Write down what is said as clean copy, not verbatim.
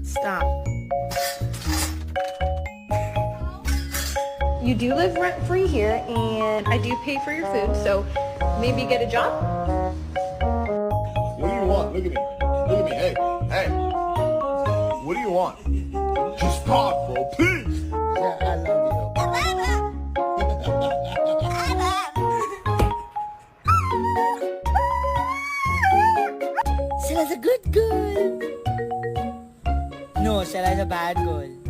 Stop. You do live rent-free here, and I do pay for your food, so maybe get a job? What do you want? Look at me. Look at me. Hey, hey. What do you want? Just talk, bro, please. Yeah, I love you. Stella's a good girl. No, Stella's a bad girl.